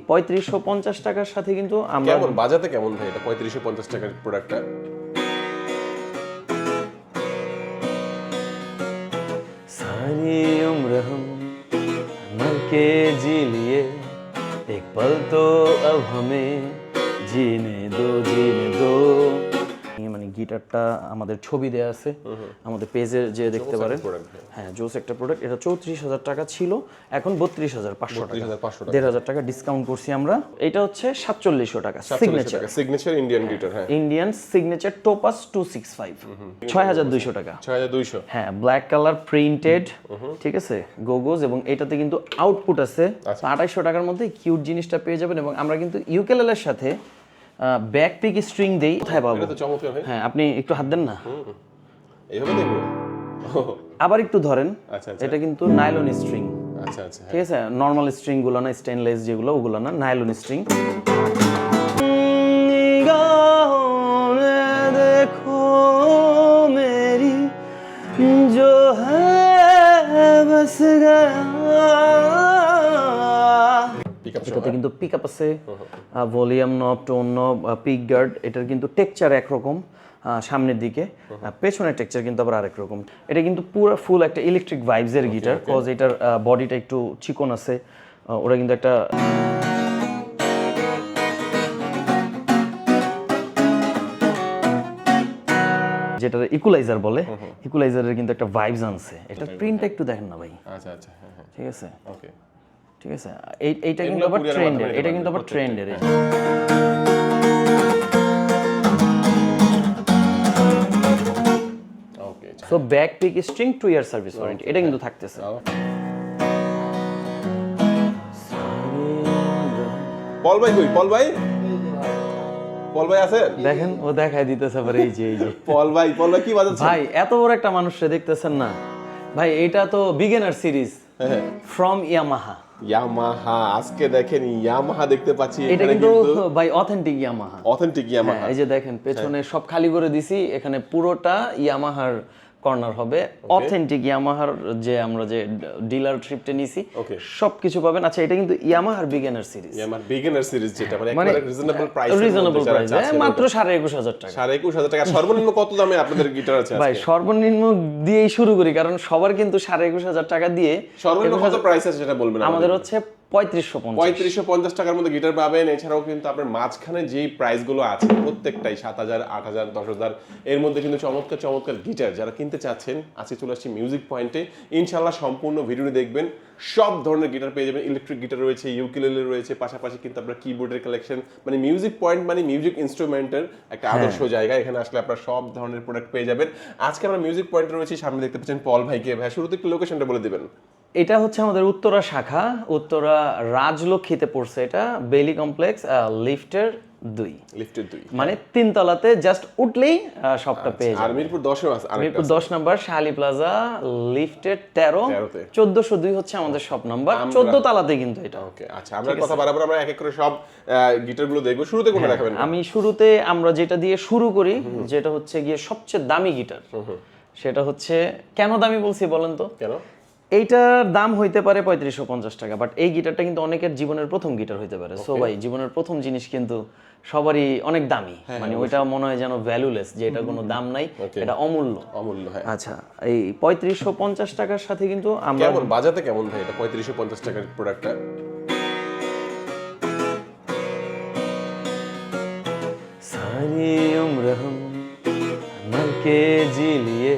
3550 টাকার সাথে কিন্তু আমরা কেমন বাজাতে কেমন ভাই এটা 3550 টাকার প্রোডাক্টটা? सारी उम्र हम मर के जी लिए एक पल तो अब हमें जीने दो মানে গিটারটা আমাদের ছবি দেয়া আছে আমাদের পেজে যে দেখতে পারেন। হ্যাঁ, জোস একটা প্রোডাক্ট। এটা 34,000 টাকা ছিল, এখন 32,500 টাকা, 1,500 টাকা ডিসকাউন্ট করছি আমরা। এটা হচ্ছে 4700 টাকা সিগনেচার ইন্ডিয়ান গিটার। হ্যাঁ, ইন্ডিয়ান সিগনেচার টোপাস 265, 6200 টাকা। 6200। হ্যাঁ, ব্ল্যাক কালার প্রিন্টেড, ঠিক আছে, গোগোজ, এবং এটাতে কিন্তু আউটপুট আছে। 2800 টাকার মধ্যে কিউট জিনিসটা পেয়ে যাবেন। এবং আমরা কিন্তু ইউকেলেলের সাথে ব্যাক পিক স্ট্রিং দেই। কোথায় পাবো? এটা তো চমৎকার ভাই। হ্যাঁ, আপনি একটু হাত দেন না, এইভাবে দেখো। আবার একটু ধরেন। আচ্ছা আচ্ছা এটা কিন্তু নাইলন স্ট্রিং। আচ্ছা আচ্ছা। ঠিক আছে, নরমাল স্ট্রিং গুলো না, স্টেনলেস যেগুলো ওগুলো না, নাইলন স্ট্রিং। দেখো মেরি जो है बस गया। এটাতে কিন্তু পিকআপ আছে, ভলিউম নব, টোন নব, পিক গার্ড। এটার কিন্তু টেক্সচার একরকম সামনের দিকে, পেছনের টেক্সচার কিন্তু আবার আরেক রকম। এটা কিন্তু পুরো ফুল একটা ইলেকট্রিক ভাইবসের গিটার, কজ এটার বডিটা একটু চিকন আছে। ওরা কিন্তু একটা যেটা ইকুয়ালাইজার বলে, ইকুয়ালাইজারের কিন্তু একটা ভাইবস আনছে। এটা প্রিন্টটা একটু দেখেন না ভাই। আচ্ছা আচ্ছা। হ্যাঁ হ্যাঁ, ঠিক আছে, ওকে। ঠিক আছে। এইটা কিন্তু আবার ট্রেন্ডের, এটা কিন্তু আবার ট্রেন্ডের। Okay. So back pick string 2 year service warranty, এটা কিন্তু থাকতেছে। পল ভাই কই? পল ভাই, পল ভাই আছে? দেখেন, ও দেখাই দিতেছে আবার, এই যে পল ভাই কি বাজাচ্ছে ভাই? এত বড় একটা মানুষকে দেখতেছেন না ভাই? এটা তো beginner series from Yamaha. Yamaha, আজকে দেখেন ইয়ামাহা দেখতে পাচ্ছি। এটা কিন্তু ভাই অথেন্টিক ইয়ামাহা। Authentic Yamaha. এই যে দেখেন, পেছনে সব খালি করে দিছি, এখানে পুরোটা ইয়ামাহার কর্নার হবে। অথেন্টিক ইয়ামাহার যে আমরা যে ডিলারশিপটা নিছি সবকিছু পাবেন। আচ্ছা, এটা কিন্তু ইয়ামাহার বিগিনার সিরিজ। ইয়ামাহার বিগিনার সিরিজ, যেটা মানে একবারে রিজনেবল প্রাইস, মাত্র 21,500 টাকা। 21,500 টাকা। সর্বনিম্ন কত দামে আপনাদের গিটার আছে ভাই সর্বনিম্ন দিয়েই শুরু করি, কারণ সবার কিন্তু 21,500 টাকা দিয়ে। সর্বনিম্ন কত প্রাইস আছে সেটা বলবেন আমাদের হচ্ছে 3550 টাকার মধ্যে গিটার পাবেন। এছাড়াও কিন্তু আপনার মাঝখানে যেই প্রাইসগুলো আছে প্রত্যেকটাই 7,000, 8,000, 10,000 এর মধ্যে কিন্তু চমৎকার চমৎকার গিটার যারা কিনতে চাচ্ছেন, আজকে চলে আসছি মিউজিক পয়েন্টে। ইনশাআল্লাহ সম্পূর্ণ ভিডিওটি দেখবেন, সব ধরনের গিটার পেয়ে যাবেন। ইলেকট্রিক গিটার রয়েছে, ইউকেলেলে রয়েছে, পাশাপাশি কিন্তু আপনার কিবোর্ডের কালেকশন। মানে মিউজিক পয়েন্ট মানে মিউজিক ইনস্ট্রুমেন্টের একটা আদর্শ জায়গা। এখানে আসলে আপনারা সব ধরনের প্রোডাক্ট পেয়ে যাবেন। আজকে আমরা মিউজিক পয়েন্টে রয়েছি, সামনে দেখতে পাচ্ছেন পল ভাইকে। ভাই শুরুতে একটু লোকেশনটা বলে দিবেন। এটা হচ্ছে আমাদের উত্তরা শাখা, উত্তরা রাজলক্ষ্মীতে পড়ছে। এটা বেলি কমপ্লেক্স, লিফটের 2, মানে 3 তলাতে জাস্ট উঠলেই সবটা পেয়ে যাবেন। আর মিরপুর 10 আছে, মিরপুর 10 নাম্বার শাহালি প্লাজা, লিফটের 13, 1402 হচ্ছে আমাদের শপ নাম্বার। 14 তলাতে কিন্তু এটা। ওকে, আচ্ছা, আমরা কথা বারবার আমরা এক এক করে সব গিটারগুলো দেখব। শুরুতে কোনটা দেখাবেন? আমি শুরুতে আমরা যেটা দিয়ে শুরু করি, যেটা হচ্ছে গিয়ে সবচেয়ে দামি গিটার, সেটা হচ্ছে, কেন দামি বলছি বলেন তো? কেন? এইটার দাম হইতে পারে 3550 টাকা, বাট এই গিটারটা কিন্তু অনেকের জীবনের প্রথম গিটার হইতে পারে। সো ভাই, জীবনের প্রথম জিনিস কিন্তু সবারই অনেক দামি, মানে ওইটা মনে হয় যেন ভ্যালুলেস, যে এটা কোনো দাম নাই, এটা অমূল্য। হ্যাঁ। আচ্ছা, এই 3550 টাকার সাথে কিন্তু আমরা কেমন বাজাতে কেমন ভাই এটা 3550 টাকার প্রোডাক্টটা? सारी उम्र हम मर के जी लिए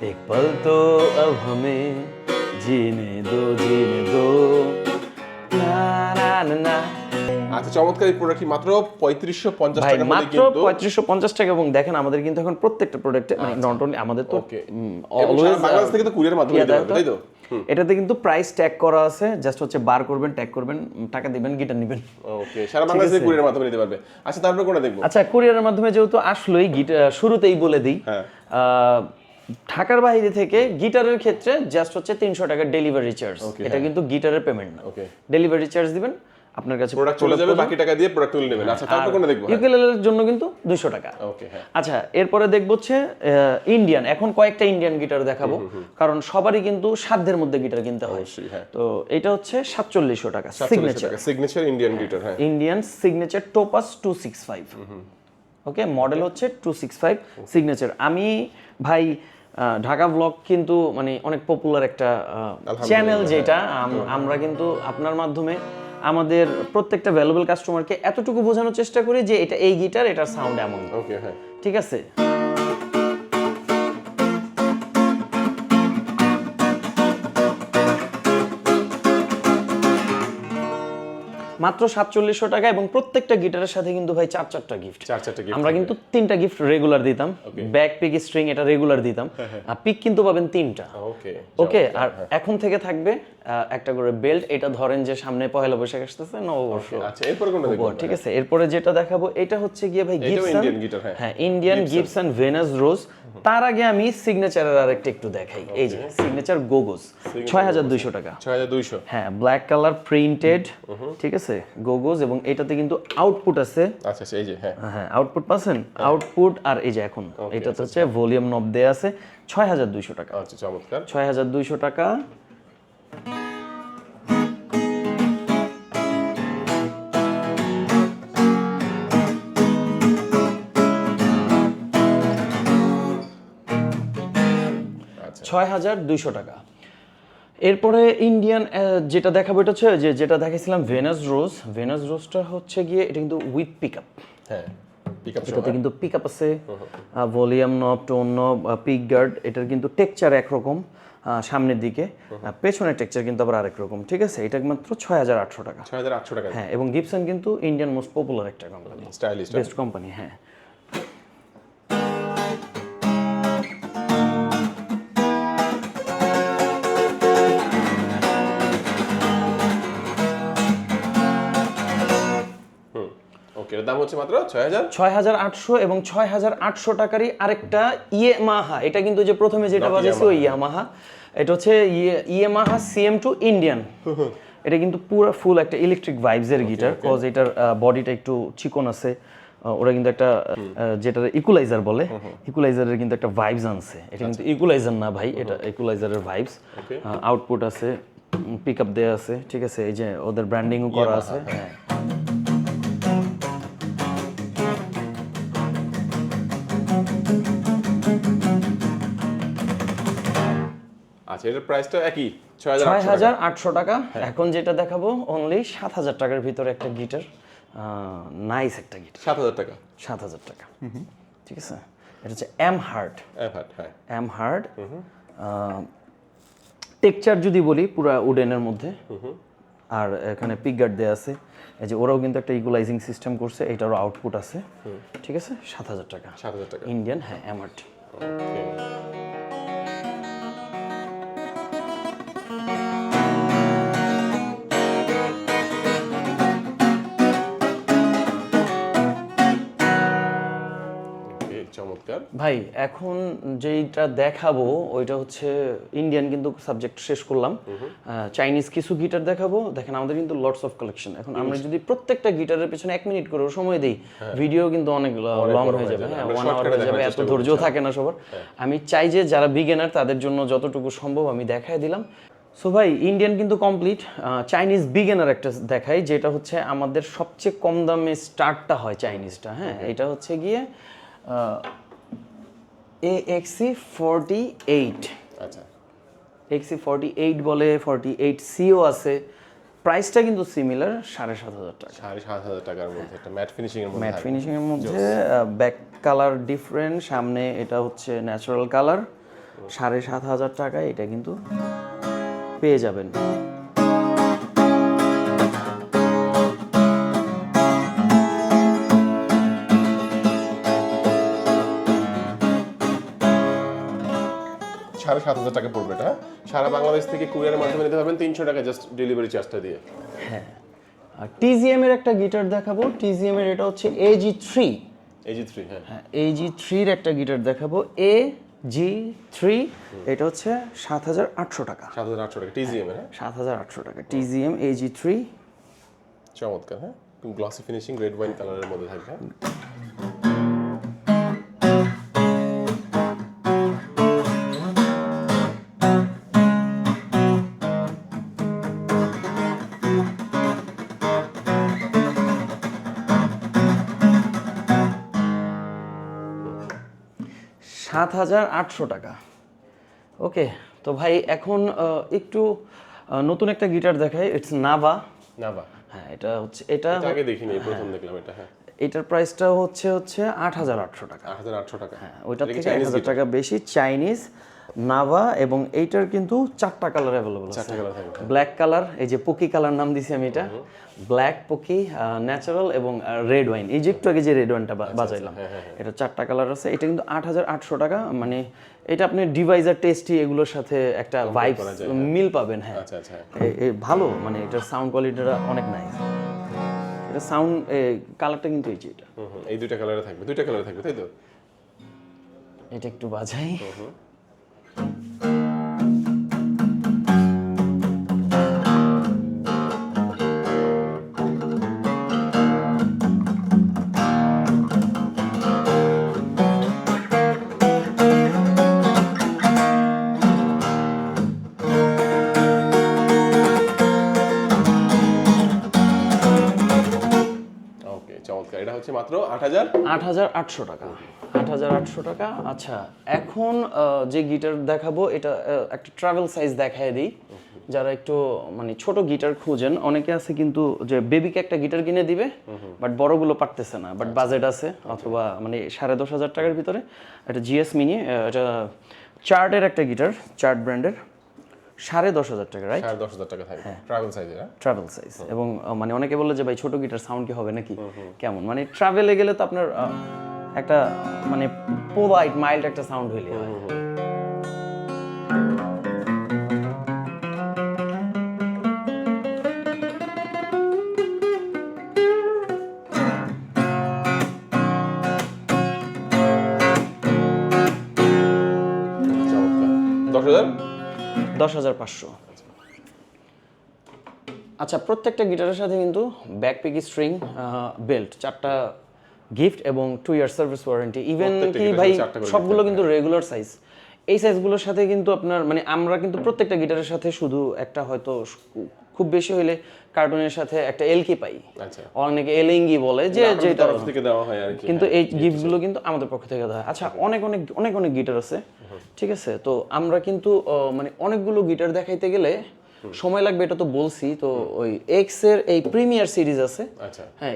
एक पल तो अब हमें जीने दो ना ना ना ना। আচ্ছা, চমৎকার এই প্রোডাক্ট কি মাত্র 3550 ভাই টাকার মধ্যে? মাত্র 3550 টাকা। এবং দেখেন, আমাদের কিন্তু এখন প্রত্যেকটা প্রোডাক্টে, মানে নট অনলি আমাদের তো অলওয়েজ বাংলাদেশ থেকে তো কুরিয়ার মাধ্যমে দিতে পারবে, তাই তো? এটাতে কিন্তু প্রাইস ট্যাগ করা আছে, জাস্ট হচ্ছে বার করবেন, ট্যাগ করবেন, টাকা দিবেন, গিটার নেবেন। ওকে, সারা বাংলাদেশ থেকে কুরিয়ার মাধ্যমে নিতে পারবে। আচ্ছা, তারপরে কোনটা দেখব? আচ্ছা, কুরিয়ারের মাধ্যমে যেহেতু আসলেই গিটার, শুরুতেই বলে দিই, ঢাকার বাইরে থেকে গিটারের ক্ষেত্রে জাস্ট হচ্ছে 300 টাকা ডেলিভারি চার্জ। এটা কিন্তু গিটারের পেমেন্ট না, ডেলিভারি চার্জ দিবেন। আপনার কাছে প্রোডাক্ট চলে যাবে, বাকি টাকা দিয়ে প্রোডাক্ট তুলে নেবেন। আচ্ছা, তারপর কোনটা দেখবো? ইউকেলেলের জন্য কিন্তু 200 টাকা। ওকে, হ্যাঁ। আচ্ছা, এরপরে দেখবো হচ্ছে ইন্ডিয়ান। এখন কয়েকটা ইন্ডিয়ান গিটার দেখাবো, কারণ সবারই কিন্তু সাধ্যের মধ্যে গিটার কিনতে হয়। অবশ্যই, হ্যাঁ। তো এটা হচ্ছে 4700 টাকা, 47 টাকা সিগনেচার ইন্ডিয়ান গিটার, হ্যাঁ। Indian signature topaz 265। ওকে, মডেল হচ্ছে 265 সিগনেচার। আমি ভাই ঢাকা ব্লগ কিন্তু মানে অনেক পপুলার একটা চ্যানেল, যেটা আমরা কিন্তু আপনার মাধ্যমে আমাদের প্রত্যেকটা ভ্যালুয়েবল কাস্টমারকে এতটুকু বোঝানোর চেষ্টা করি যে এটা এই গিটার, এটার সাউন্ড এমন। ওকে, হ্যাঁ। ঠিক আছে। মাত্র 4700 টাকা, এবং প্রত্যেকটা গিটারের সাথে কিন্তু ভাই 4-4টা গিফট। 4-4টা গিফট। আমরা কিন্তু 3টা গিফট রেগুলার দিতাম, ব্যাক, পিক, স্ট্রিং, এটা রেগুলার দিতাম। আর পিক কিন্তু পাবেন 3টা। ওকে, ওকে। আর এখন থেকে থাকবে একটা করে বেল্ট। এটা ধরেন যে সামনে পয়লা বৈশাখ আসতেছে, নববর্ষ। আচ্ছা, এরপর কোনটা দেখবো? ঠিক আছে, এরপরে যেটা দেখাবো এটা হচ্ছে গিয়ে ভাই গিবসন ইন্ডিয়ান গিটার, হ্যাঁ, ইন্ডিয়ান গিবসন ভেনাস রোজ। তার আগে আমি সিগনেচারের আরেকটা একটু দেখাই। এই যে সিগনেচার গোগোস, 6200 টাকা। 6200, হ্যাঁ, ব্ল্যাক কালার প্রিন্টেড। ঠিক আছে, গোগোস, এবং এটাতে কিন্তু আউটপুট আছে। আচ্ছা, এই যে, হ্যাঁ, হ্যাঁ, আউটপুট পাচ্ছেন, আউটপুট। আর এই যে এখন এটাতে হচ্ছে ভলিউম নব দেয়া আছে। 6200 টাকা। আচ্ছা, চমৎকার। 6200 টাকা। আচ্ছা, 6200 টাকা। এরপরে ইন্ডিয়ান যেটা দেখাবো, এটা হচ্ছে যেটা দেখাইছিলাম ভেনাস রোজ। ভেনাস রোজটা হচ্ছে গিয়ে এটা কিন্তু উইথ পিকআপ। হ্যাঁ, পিকআপ এটাতে কিন্তু পিকআপ আছে, ভলিউম নব, টোন নব, পিক গার্ড। এটার কিন্তু টেক্সচার একরকম সামনের দিকে, পেছনের টেক্সচার কিন্তু আবার আরেক রকম। ঠিক আছে, এটা মাত্র 6800 টাকা। 6800 টাকা, হ্যাঁ, এবং গিবসন কিন্তু ইন্ডিয়ান মোস্ট পপুলার একটা কোম্পানি, স্টাইলিশ, বেস্ট কোম্পানি। হ্যাঁ। ওকে, এর দাম হচ্ছে মাত্র 6800। এবং 6800 টাকারই আরেকটা ইয়ামাহা। এটা কিন্তু যে প্রথমে যেটা বাজাইছি ওই ইয়ামাহা। এটা হচ্ছে ইয়ামাহা CM2 ইন্ডিয়ান। এটা কিন্তু পুরো ফুল একটা ইলেকট্রিক ভাইবসের গিটার, কজ এটার বডিটা একটু চিকন আছে। ওরা কিন্তু একটা যেটা ইকুলাইজার বলে, ইকুলাইজারের কিন্তু একটা ভাইবস আনছে। এটা কিন্তু ইকুলাইজার না ভাই, এটা ইকুলাইজারের ভাইবস। আউটপুট আছে, পিকআপ দেয়া আছে। ঠিক আছে, এই যে ওদের ব্র্যান্ডিংও করা আছে। হ্যাঁ। আচ্ছা, এটার প্রাইসটা একই, 6800 টাকা। এখন যেটা দেখাবো অনলি 7000 টাকার ভিতরে একটা গিটার, নাইস একটা গিটার। 7000 টাকা, 7000 টাকা। ঠিক আছে, এটা হচ্ছে এম হার্ট। হ্যাঁ, এম হার্ট। টেক্সচার যদি বলি পুরা উডেনের মধ্যে, আর এখানে পিক গার্ড দেওয়া আছে। এই যে ওরাও কিন্তু একটা ইকুলাইজিং সিস্টেম করছে, এটারও আউটপুট আছে। ঠিক আছে, 7000 টাকা, 7000 টাকা ইন্ডিয়ান। হ্যাঁ, এম হার্ট। চমৎকার ভাই। এখন যেটা দেখাবো ওইটা হচ্ছে ইন্ডিয়ান, কিন্তু সাবজেক্ট শেষ করলাম। চাইনিজ কিছু গিটার দেখাবো। দেখেন, আমাদের কিন্তু লটস অফ কালেকশন। এখন আমরা যদি প্রত্যেকটা গিটারের পেছনে 1 মিনিট করে সময় দিই, ভিডিও কিন্তু অনেক লং হয়ে যাবে। হ্যাঁ, 1 আওয়ার হয়ে যাবে, এত ধৈর্য থাকে না সবার। আমি চাই যে যারা বিগিনার তাদের জন্য যতটুকু সম্ভব আমি দেখাই দিলাম। সো ভাই, ইন্ডিয়ান কিন্তু কমপ্লিট। চাইনিজ বিগিনার একটা দেখাই, যেটা হচ্ছে আমাদের সবচেয়ে কম দামে স্টার্টটা হয় চাইনিজটা। হ্যাঁ, এটা হচ্ছে গিয়ে AXC48। আচ্ছা, XC48 বলে, 48Cও আছে। প্রাইসটা কিন্তু সিমিলার, 7500 টাকা। 7500 টাকার মধ্যে একটা ম্যাট ফিনিশিং এর মধ্যে, ম্যাট ফিনিশিং এর মধ্যে। ব্যাক কালার ডিফারেন্ট, সামনে এটা হচ্ছে ন্যাচারাল কালার। 7500 টাকায় এটা কিন্তু পেয়ে যাবেন। $7500 টাকা পড়বে এটা। সারা বাংলাদেশ থেকে কুরিয়ারের মাধ্যমে নিতে পারবেন 300 টাকা জাস্ট ডেলিভারি চার্জটা দিয়ে। হ্যাঁ। আর TZM এর একটা গিটার দেখাবো। TZM এর এটা হচ্ছে AG3। AG3, হ্যাঁ, AG3 এর একটা গিটার দেখাবো। AG3 এটা হচ্ছে 7800 টাকা। 7800 টাকা TZM এর। 7800 টাকা TZM AG3। চমৎকার, হ্যাঁ গ্লসি ফিনিশিং রেড ওয়াইন কালারের মধ্যে থাকবে, হ্যাঁ। টাকা। ওকে, তো ভাই এখন একটু নতুন একটা গিটার দেখাই, ইটস নাভা। নাভা, হ্যাঁ এটা হচ্ছে এটা আগে দেখিনি, প্রথম দেখলাম এটা, হ্যাঁ। এটার প্রাইসটা হচ্ছে 8,800 টাকা। 8,800 টাকা, হ্যাঁ ওইটার থেকে 1,000 টাকা বেশি। চাইনিজ নাভা, এবং এইটার কিন্তু 4টা কালার অ্যাভেলেবল আছে। 4টা কালার থাকবে, ব্ল্যাক কালার, এই যে পকি কালার নাম দিছি আমি এটা, ব্ল্যাক পকি, ন্যাচারাল এবং রেড ওয়াইন। এই যে একটু আগে যে রেড ওয়াইনটা বাজাইলাম, এটা 4টা কালার আছে। এটা কিন্তু 8,800 টাকা। মানে এটা আপনি ডিভাইজার টেস্টি এগুলোর সাথে একটা ভাইব মিল পাবেন, হ্যাঁ। আচ্ছা আচ্ছা, ভালো, মানে এটার সাউন্ড কোয়ালিটিটা অনেক নাইস। এটা সাউন্ড কালারটা কিন্তু এই যে এটা, এই দুইটা কালারে থাকবে, দুইটা কালারে থাকবে, তাই তো? এটা একটু বাজাই। ওকে, চমৎকার। এটা হচ্ছে মাত্র 8,800 টাকা। 8,800 টাকা। আচ্ছা, এখন যে গিটার দেখাবো এটা একটা ট্রাভেল সাইজ দেখায় দিই। যারা একটু মানে ছোট গিটার খুঁজেন, অনেকে আছে কিন্তু যে বেবিকে একটা গিটার কিনে দিবে, বাট বড়গুলো পারতেছে না, বাট বাজেট আছে, অথবা মানে 10,500 টাকার ভিতরে একটা জিএস মিনি, এটা চার্টের একটা গিটার, চার্ট ব্র্যান্ডের, 10,500 টাকা, রাইট? 10,500 টাকা থাকবে, ট্রাভেল সাইজের, হ্যাঁ। Travel size. এবং মানে অনেকে বলে যে ভাই ছোট গিটার সাউন্ড কি হবে নাকি, কেমন? মানে ট্রাভেলে গেলে তো আপনার একটা মানে পোলাইট মাইল্ড একটা সাউন্ড হইলে হয়। চমৎকার। 10,500। আচ্ছা, প্রত্যেকটা গিটারের সাথে কিন্তু ব্যাকপিক স্ট্রিং, বেল্ট, 4টা গিফট এবং 2 ইয়ার সার্ভিস ওয়ারেন্টি। ইভেন কি ভাই সবগুলো কিন্তু রেগুলার সাইজ। এই সাইজগুলোর সাথে কিন্তু আপনার মানে আমরা কিন্তু প্রত্যেকটা গিটারের সাথে শুধু একটা হয়তো খুব বেশি হইলে কার্টুনের সাথে একটা এলকি পাই। আচ্ছা, অনেকে এলিঙ্গি বলে যে যেটা তরফ থেকে দেওয়া হয় আর কি, কিন্তু এই গিফটগুলো কিন্তু আমাদের পক্ষ থেকে দেওয়া হয়। আচ্ছা, অনেক অনেক অনেক অনেক গিটার আছে, ঠিক আছে? তো আমরা কিন্তু মানে অনেকগুলো গিটার দেখাইতে গেলে সময় লাগবে, এটা তো বলছি। তো ওই এক্স এর এই প্রিমিয়ার সিরিজ আছে, আচ্ছা, হ্যাঁ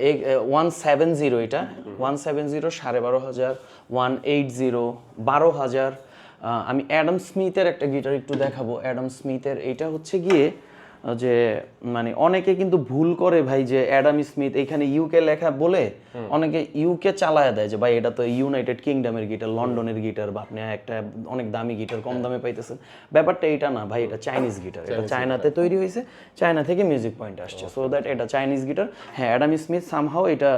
170, এটা 170, 12,500, 180, 12,000। আমি অ্যাডাম স্মিথের একটা গিটার একটু দেখাবো। অ্যাডাম স্মিথের এইটা হচ্ছে গিয়ে যে মানে অনেকে কিন্তু ভুল করে ভাই, যে অ্যাডাম স্মিথ এখানে ইউকে লেখা বলে অনেকে ইউকে চালায় দেয় যে ভাই এটা তো ইউনাইটেড কিংডমের গিটার, লন্ডনের গিটার, বা আপনি একটা অনেক দামি গিটার কম দামে পাইতেছেন। ব্যাপারটা এটা না ভাই, এটা চাইনিজ গিটার, এটা চায়নাতে তৈরি হয়েছে, চায়না থেকে মিউজিক পয়েন্ট আসছে, সো দ্যাট এটা চাইনিজ গিটার। হ্যাঁ, অ্যাডাম স্মিথ সামহাও এটা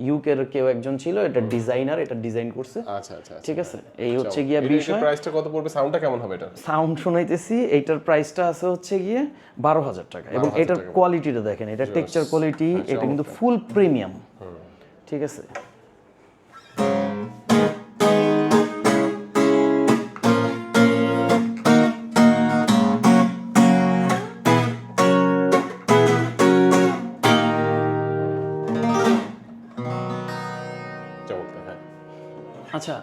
ইউকের কেউ একজন ছিল, এটা ডিজাইনার, এটা ডিজাইন করছে। আচ্ছা আচ্ছা, ঠিক আছে, এই হচ্ছে গিয়ে বিষয়। প্রাইসটা কত পড়বে, সাউন্ডটা কেমন হবে এটা? সাউন্ড শুনাইতেছি, এইটার প্রাইসটা আছে হচ্ছে গিয়ে 12,000 টাকা। এবং এটার কোয়ালিটিটা দেখেন, এটা টেক্সচার কোয়ালিটি, এটা কিন্তু ফুল প্রিমিয়াম, ঠিক আছে? চমৎকার, হ্যাঁ। আচ্ছা,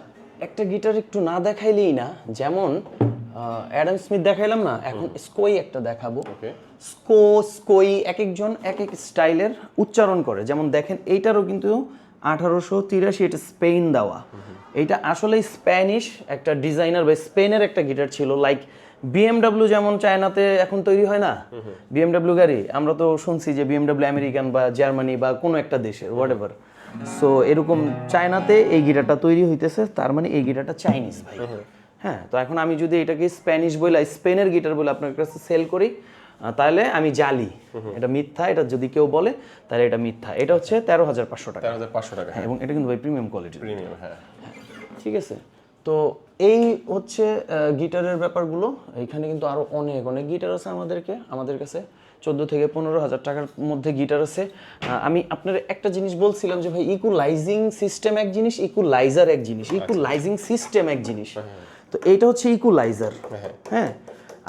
একটা গিটার একটু না দেখাইলেই না, যেমন অ্যাডাম স্মিথ দেখাইলাম না, এখন স্কোই একটা দেখাবো। ওকে, স্কোই এক একজন এক এক স্টাইলের উচ্চারণ করে। যেমন দেখেন এইটারও কিন্তু 1883, এটা স্পেন দেওয়া। এইটা আসলে স্প্যানিশ একটা ডিজাইনার বা স্পেনের একটা গিটার ছিল। লাইক বিএমডাব্লিউ যেমন চায়নাতে এখন তৈরি হয় না, বিএমডাব্লিউ গাড়ি, আমরা তো শুনছি যে বিএমডাব্লিউ আমেরিকান বা জার্মানি বা কোনো একটা দেশের, হোয়াট এভার। সো এরকম চায়নাতে এই গিটারটা তৈরি হইতেছে, তার মানে এই গিটারটা চাইনিজ ভাই। হ্যাঁ, তো এখন আমি যদি এটাকে স্প্যানিশ বলে, স্পেনের গিটার বলে আপনার কাছে সেল করি, তাহলে আমি জালি, এটা মিথ্যা। এটা যদি কেউ বলে তাহলে এটা মিথ্যা। এটা হচ্ছে 13,500 টাকা। 13,500 টাকা, হ্যাঁ, এবং এটা কিন্তু ভাই প্রিমিয়াম কোয়ালিটি, প্রিমিয়াম, হ্যাঁ। ঠিক আছে? তো এই হচ্ছে গিটারের ব্যাপারগুলো। এখানে কিন্তু আরো অনেক অনেক গিটার আছে আমাদের কাছে। থেকে 15,000 টাকার মধ্যে গিটার আছে। আমি আপনার একটা জিনিস বলছিলাম যে ভাই ইকুয়ালাইজিং সিস্টেম এক জিনিস, ইকুয়ালাইজার এক জিনিস, ইকুয়ালাইজিং সিস্টেম এক জিনিস। তো এইটা হচ্ছে ইকুয়ালাইজার, হ্যাঁ,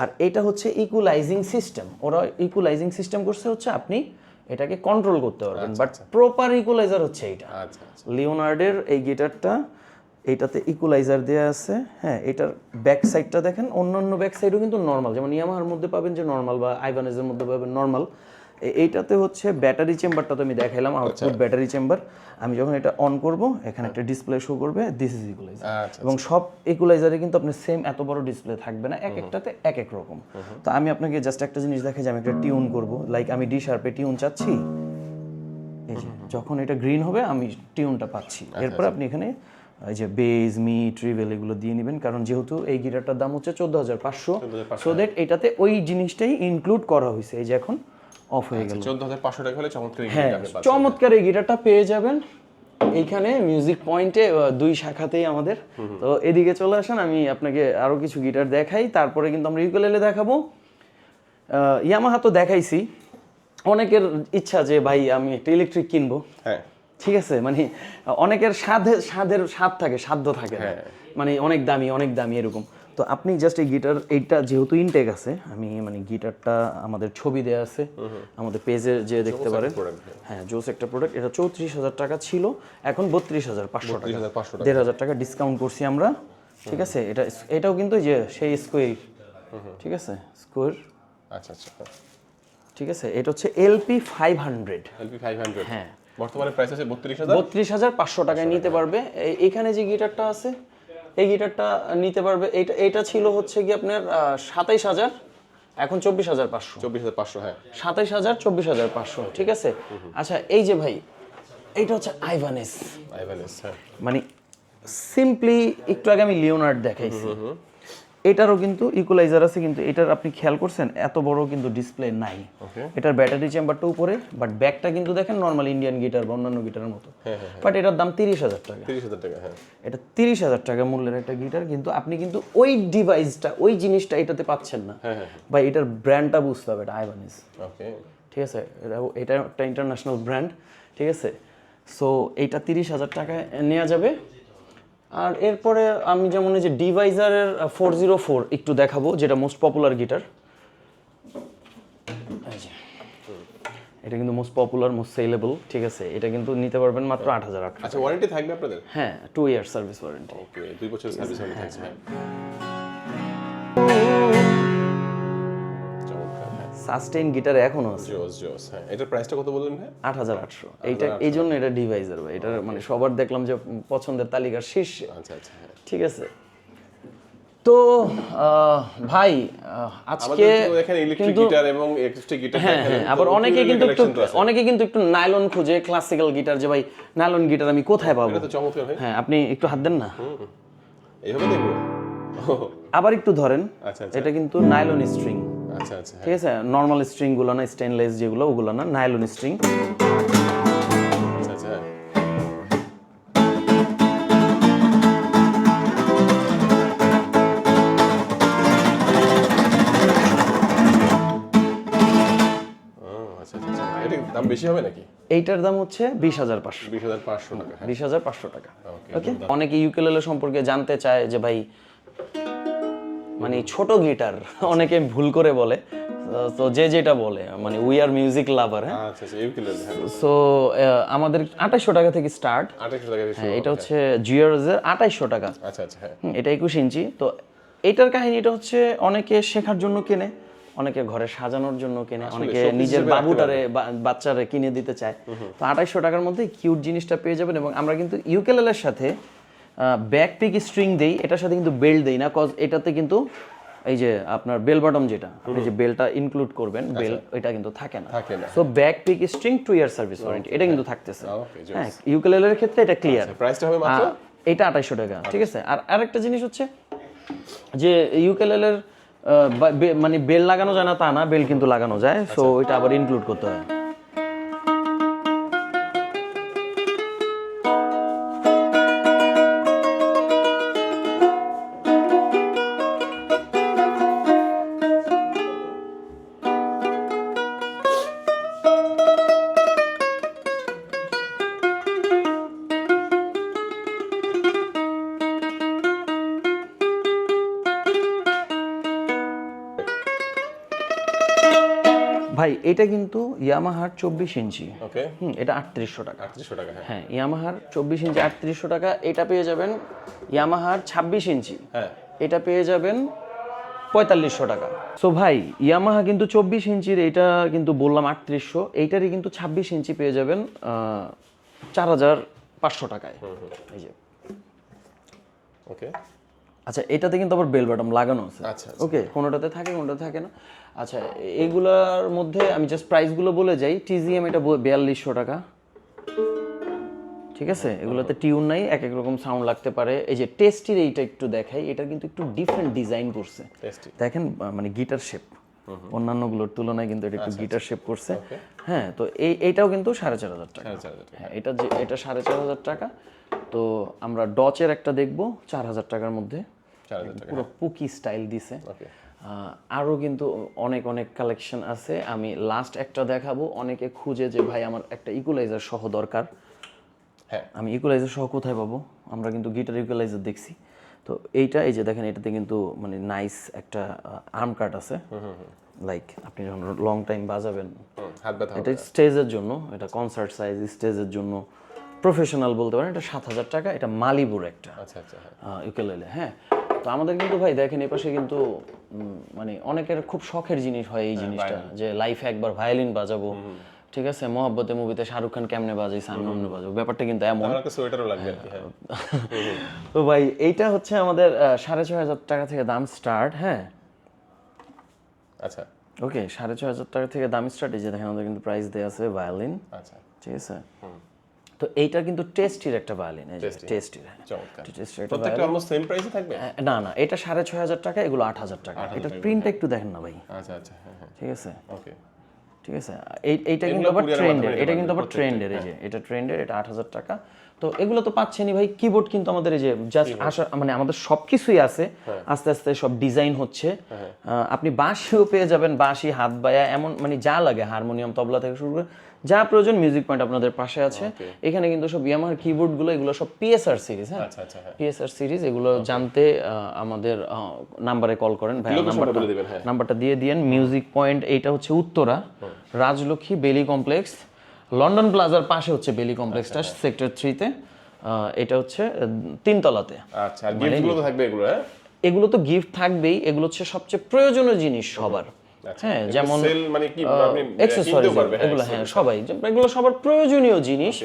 আর এটা হচ্ছে ইকুয়ালাইজিং সিস্টেম। ওরা ইকুয়ালাইজিং সিস্টেম করছে হচ্ছে আপনি এটাকে কন্ট্রোল করতে পারবেন, বাট প্রপার ইকুয়ালাইজার হচ্ছে এইটা। লিওনার্ডের এই গিটারটা, এইটাতে ইকুয়ালাইজার দেওয়া আছে, হ্যাঁ। এটার ব্যাক সাইডটা দেখেন, অন্যান্য ব্যাক সাইডও কিন্তু নর্মাল, যেমন ইয়ামাহার মধ্যে পাবেন যে নর্মাল, বা আইভানেজের মধ্যে পাবেন নর্মাল। এইটাতে হচ্ছে ব্যাটারি চেম্বারটা তো আমি দেখাইলাম, আউটপুট ব্যাটারি চেম্বার। আমি যখন এটা অন করব, এখানে একটা ডিসপ্লে শো করবে, দিস ইজ ইকুয়ালাইজার। এবং সব ইকুয়ালাইজারে কিন্তু আপনার সেম এত বড় ডিসপ্লে থাকবে না, এক একটাতে এক এক রকম। তো আমি আপনাকে জাস্ট একটা জিনিস দেখাই যে আমি একটা টিউন করব, লাইক আমি ডি শার্পে টিউন চাচ্ছি, এই যে যখন এটা গ্রিন হবে আমি টিউনটা পাচ্ছি। এরপর আপনি এখানে এই যে বেজ, মি, ট্রিভেল এগুলো দিয়ে নেবেন, কারণ যেহেতু এই গিটারটার দাম হচ্ছে 14,500, সো দ্যাট এটাতে ওই জিনিসটাই ইনক্লুড করা হয়েছে। এই যে এখন অফ হয়ে গেল। 14,500 টাকা হলে চমৎকার হ্যাঁ, চমৎকার এই গিটারটা পেয়ে যাবেন এইখানে মিউজিক পয়েন্টে, 2 শাখাতেই আমাদের। তো এদিকে চলে আসেন, আমি আপনাকে আরো কিছু গিটার দেখাই, তারপরে কিন্তু আমরা ইউকেলেলে দেখাবো। ইয়ামাহা তো দেখাইছি, অনেকের ইচ্ছা যে ভাই আমি একটা ইলেকট্রিক কিনবো, হ্যাঁ, ঠিক আছে, মানে অনেকের স্বাদ থাকে, সাধ্য থাকে না, মানে অনেক দামি এরকম। তো আপনি জাস্ট এই গিটার, এইটা যেহেতু ইনটেক আছে, আমি মানে গিটারটা আমাদের ছবি দেয়া আছে আমাদের পেজে যে দেখতে পারেন, হ্যাঁ, জোস একটা প্রোডাক্ট। এটা 34,000 টাকা ছিল, এখন 32,500 টাকা, 1,500 টাকা ডিসকাউন্ট করছি আমরা, ঠিক আছে। এটাও কিন্তু যে সেই স্কোয়ার, ঠিক আছে, স্কোয়ার, আচ্ছা, ঠিক আছে। এটা হচ্ছে এলপি 500, হ্যাঁ, বর্তমানে প্রাইস আছে 32,500 টাকায় নিতে পারবে। এখানে যে গিটারটা আছে, এই গিটারটা নিতে পারবে। এটা ছিল হচ্ছে কি আপনার 27,000, এখন 24,500। 24,500, হ্যাঁ, 27,000, 24,500, ঠিক আছে। আচ্ছা, এই যে ভাই, এইটা হচ্ছে আইভানেস, হ্যাঁ, মানে সিম্পলি একটু আগে আমি লিওনার্ড দেখাইছি, এটারও কিন্তু ইকুয়ালাইজার আছে, কিন্তু এটার আপনি খেয়াল করছেন এত বড় কিন্তু ডিসপ্লে নাই। এটার ব্যাটারি চেম্বারটা উপরে, বাট ব্যাকটা কিন্তু দেখেন নর্মাল ইন্ডিয়ান গিটার বা অন্যান্য গিটারের মতো, বাট এটার দাম 30,000 টাকা। 30,000 টাকা, হ্যাঁ, এটা 30,000 টাকা মূল্যের একটা গিটার, কিন্তু আপনি কিন্তু ওই ডিভাইসটা, ওই জিনিসটা এটাতে পাচ্ছেন না। বা এটার ব্র্যান্ডটা বুঝতে হবে, এটা আইভানেস, ওকে, ঠিক আছে। এটা একটা ইন্টারন্যাশনাল ব্র্যান্ড, ঠিক আছে। সো এইটা 30,000 টাকায় নেওয়া যাবে। আর এরপরে আমি যেমন এই যে ডিভাইজারের 404 একটু দেখাবো, যেটা মোস্ট পপুলার গিটার। এটা কিন্তু মোস্ট পপুলার, মোস্ট সেলেবল, ঠিক আছে। এটা কিন্তু নিতে পারবেন মাত্র 8,800। আচ্ছা, ওয়ারেন্টি থাকবে আপনাদের? হ্যাঁ, 2 ইয়ার সার্ভিস ওয়ারেন্টি। ওকে, 2 বছর সার্ভিস ওয়ারেন্টি থাকছে, হ্যাঁ। সাস্টেইন গিটার এখনো আছে, জোস, হ্যাঁ। এটার প্রাইসটা কত বললেন ভাই? 8,800। এইটা এই জন্য এটা ডিভাইজার ভাই, এটা মানে সবার দেখলাম যে পছন্দের তালিকার শীর্ষে, আচ্ছা, হ্যাঁ, ঠিক আছে। তো ভাই আজকে এখানে ইলেকট্রিক গিটার এবং অ্যাকুস্টিক গিটার হ্যাঁ, আবার অনেকে কিন্তু একটু নাইলন খুঁজে, ক্লাসিক্যাল গিটার, যে ভাই নাইলন গিটার আমি কোথায় পাবো? এটা তো চমৎকার ভাই। হ্যাঁ, আপনি একটু হাত দেন না, এইভাবে দেখবো, আবার একটু ধরেন। আচ্ছা, এটা কিন্তু নাইলন স্ট্রিং, আচ্ছা, ঠিক আছে, নর্মাল স্ট্রিং গুলো না, স্টেনলেস যেগুলো ওগুলো না, নাইলন স্ট্রিং। আচ্ছা, দাম বেশি হবে নাকি? এইটার দাম হচ্ছে 20,500, 20,500 টাকা, 20,500 টাকা। ওকে, অনেকে ইউকেলেলে সম্পর্কে জানতে চায় যে ভাই মানে ছোট গিটার, অনেকে ভুল করে বলে, তো যে যেটা বলে, মানে উই আর মিউজিক লাভার, হ্যাঁ। আচ্ছা, ইউকেলেলে, হ্যাঁ। সো আমাদের 2,800 টাকা থেকে স্টার্ট। 2,800 টাকা থেকে শুরু। এটা হচ্ছে জিয়ারজের 2,800 টাকা। আচ্ছা, হ্যাঁ। এটা 21 ইঞ্চি। তো এটার কাহিনী, এটা হচ্ছে অনেকে শেখার জন্য কেনে, অনেকে ঘরে সাজানোর জন্য কেনে, অনেকে নিজের বাবুটারে বাচ্চারে কিনে দিতে চায়। তো 2,800 টাকার মধ্যে কিউট জিনিসটা পেয়ে যাবেন। এবং আমরা কিন্তু ইউকেলেলের সাথে ব্যাক পিক স্ট্রিং দেই, এটার সাথে কিন্তু বেল্ট দেই না, কজ এটাতে কিন্তু এই যে আপনার বেল বটম, যেটা আপনি যে বেলটা ইনক্লুড করবেন, বেল এটা কিন্তু থাকে না। So back pick string 2 year service warranty, এটা কিন্তু থাকতেছে। হ্যাঁ, ইউকেলেলের ক্ষেত্রে এটা ক্লিয়ার। প্রাইসটা হবে মাত্র এটা 2,800 টাকা, ঠিক আছে। আর আরেকটা জিনিস হচ্ছে যে ইউকেলেলের মানে বেল লাগানো যায় না তা না, বেল কিন্তু লাগানো যায়, সো এটা আবার ইনক্লুড করতে হয়। ভাই এটা কিন্তু ইয়ামাহার 24 ইঞ্চি, ওকে, এটা 3800 টাকা। 3800 টাকা, হ্যাঁ। হ্যাঁ, ইয়ামাহার 24 ইঞ্চি 3800 টাকা। এটা পেয়ে যাবেন ইয়ামাহার 26 ইঞ্চি, হ্যাঁ, এটা পেয়ে যাবেন 4500 টাকা। সো ভাই ইয়ামাহা কিন্তু 24 ইঞ্চির, এটা কিন্তু বললাম 3800, এইটারই কিন্তু 26 ইঞ্চি পেয়ে যাবেন 4500 টাকায়। এই যে ওকে, আচ্ছা, এটাতে কিন্তু আবার বেল বাটন লাগানো আছে। আচ্ছা, ওকে, কোনোটাতে থাকে কোনোটাতে থাকে না। আচ্ছা, এইগুলার মধ্যে আমি জাস্ট প্রাইসগুলো বলে যাই। টিজিএম এটা 4200 টাকা, ঠিক আছে। এগুলোতে টিউন নাই, এক এক রকম সাউন্ড লাগতে পারে। এই যে টেস্টির এইটা একটু দেখাই, এটা কিন্তু একটু ডিফারেন্ট ডিজাইন করছে, টেস্টি, দেখেন মানে গিটার শেপ অন্যান্যগুলোর তুলনায় কিন্তু এটা একটু গিটার শেপ করছে। হ্যাঁ, তো এইটাও কিন্তু 4500 টাকা। 4500 টাকা। হ্যাঁ, এটা 4500 টাকা। তো আমরা ডচের একটা দেখবো 4000 টাকার মধ্যে, 4000 টাকা, পুরো পুকি স্টাইল দিছে। ওকে। আরও কিন্তু অনেক অনেক কালেকশন আছে। আমি লাস্ট একটা দেখাবো। অনেকে খুঁজে যে ভাই আমার একটা ইকুয়ালাইজার সহ দরকার। হ্যাঁ, আমি ইকুয়ালাইজার সহ কোথায় পাবো? আমরা কিন্তু গিটার ইকুয়ালাইজার দেখছি। তো এইটা, এই যে দেখেন, এটাতে কিন্তু মানে নাইস একটা আর্ম কাট আছে। লাইক আপনি যখন লং টাইম বাজাবেন, হাত ব্যথা এটা স্টেজের জন্য, এটা কনসার্ট সাইজ স্টেজের জন্য প্রফেশনাল বলতে পারেন। এটা 7000 টাকা। এটা মালিবুর একটা আচ্ছা, হ্যাঁ, ইউকেলেলে। হ্যাঁ, তো আমাদের কিন্তু ভাই দেখেন এই পাশে কিন্তু মানে অনেকের খুব শখের জিনিস হয় এই জিনিসটা, যে লাইফে একবার ভায়োলিন বাজাবো। ঠিক আছে, মহব্বতে মুভিতে শাহরুখ খান কেমনে বাজাইছে, আমি কেমনে বাজাবো, ব্যাপারটা কিন্তু এমন। আমার একটা সোয়েটারও লাগবে আর কি, হ্যাঁ। তো ভাই এইটা হচ্ছে আমাদের 6500 টাকা থেকে দাম স্টার্ট। হ্যাঁ, আচ্ছা, ওকে, 6500 টাকা থেকে দাম স্টার্ট। এই যে দেখেন আমাদের কিন্তু প্রাইস দেওয়া আছে ভায়োলিন, আচ্ছা, ঠিক আছে। তো এইটা কিন্তু টেস্টির একটা ভায়োলিন, এই যে টেস্টির, চমৎকার। টেস্টির একটা প্রত্যেকটা অলমোস্ট সেম প্রাইসে থাকবে? না না, এটা 6500 টাকা, এগুলো 8000 টাকা। এটা প্রিন্টটা একটু দেখেন না ভাই, আচ্ছা, হ্যাঁ, হ্যাঁ, ঠিক আছে। ওকে, ঠিক আছে। এইটা কিন্তু আবার ট্রেন্ডের, এটা কিন্তু আবার ট্রেন্ডের। এই যে এটা ট্রেন্ডের, এটা 8000 টাকা। তো এগুলো তো পাচ্ছেনই ভাই। কিবোর্ড কিন্তু আমাদের এই যে জাস্ট আসা, মানে আমাদের সবকিছুই আছে, আস্তে আস্তে সব ডিজাইন হচ্ছে। আপনি বাঁশিও পেয়ে যাবেন, বাঁশি, হাত বায়া, এমন মানে যা লাগে, হারমোনিয়াম, তবলা থেকে শুরু করে যা প্রয়োজন, মিউজিক পয়েন্ট আপনাদের পাশে আছে। এখানে কিন্তু সব ইয়ামাহার কিবোর্ডগুলো, এগুলো সব পিএসআর সিরিজ। হ্যাঁ, আচ্ছা, হ্যাঁ, পিএসআর সিরিজ। এগুলো জানতে আমাদের নাম্বারে কল করেন ভাই, নাম্বারটা দিয়ে দিয়েন। মিউজিক পয়েন্ট এইটা হচ্ছে উত্তরা, রাজলক্ষ্মী, বেলি কমপ্লেক্স, লন্ডন প্লাজার পাশে হচ্ছে বেলি কমপ্লেক্সটা, সেক্টর 3-তে। এটা হচ্ছে 3 তলাতে। আচ্ছা, আর গিফটগুলো তো থাকবে এগুলো? হ্যাঁ, এগুলো তো গিফট থাকবেই, এগুলো হচ্ছে সবচেয়ে প্রয়োজনীয় জিনিস সবার। হ্যাঁ, যেমন সেল মানে কি আপনি অ্যাকসেসরিজ, এগুলো হ্যাঁ সবাই, এগুলো সবার প্রয়োজনীয় জিনিস।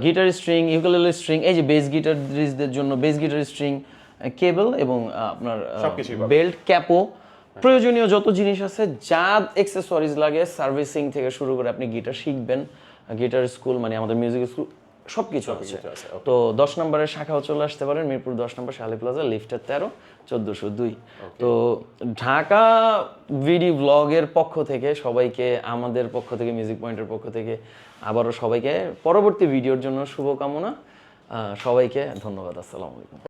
গিটার স্ট্রিং, ইউকেলেলে স্ট্রিং, এই যে বেস গিটারিস্টদের জন্য বেস গিটার স্ট্রিং, কেবল এবং আপনার বেল্ট, ক্যাপো, প্রয়োজনীয় যত জিনিস আছে, যা অ্যাকসেসরিজ লাগে, সার্ভিসিং থেকে শুরু করে আপনি গিটার শিখবেন, গিটার স্কুল মানে আমাদের মিউজিক স্কুল, সবকিছু আছে। তো 10 নম্বরের শাখাও চলে আসতে পারেন, মিরপুর 10 নম্বর, শালি প্লাজা, লিফটের 13, 1402। তো ঢাকা ভিডি ব্লগের পক্ষ থেকে সবাইকে, আমাদের পক্ষ থেকে, মিউজিক পয়েন্টের পক্ষ থেকে আবারও সবাইকে পরবর্তী ভিডিওর জন্য শুভকামনা। সবাইকে ধন্যবাদ। আসসালামু আলাইকুম।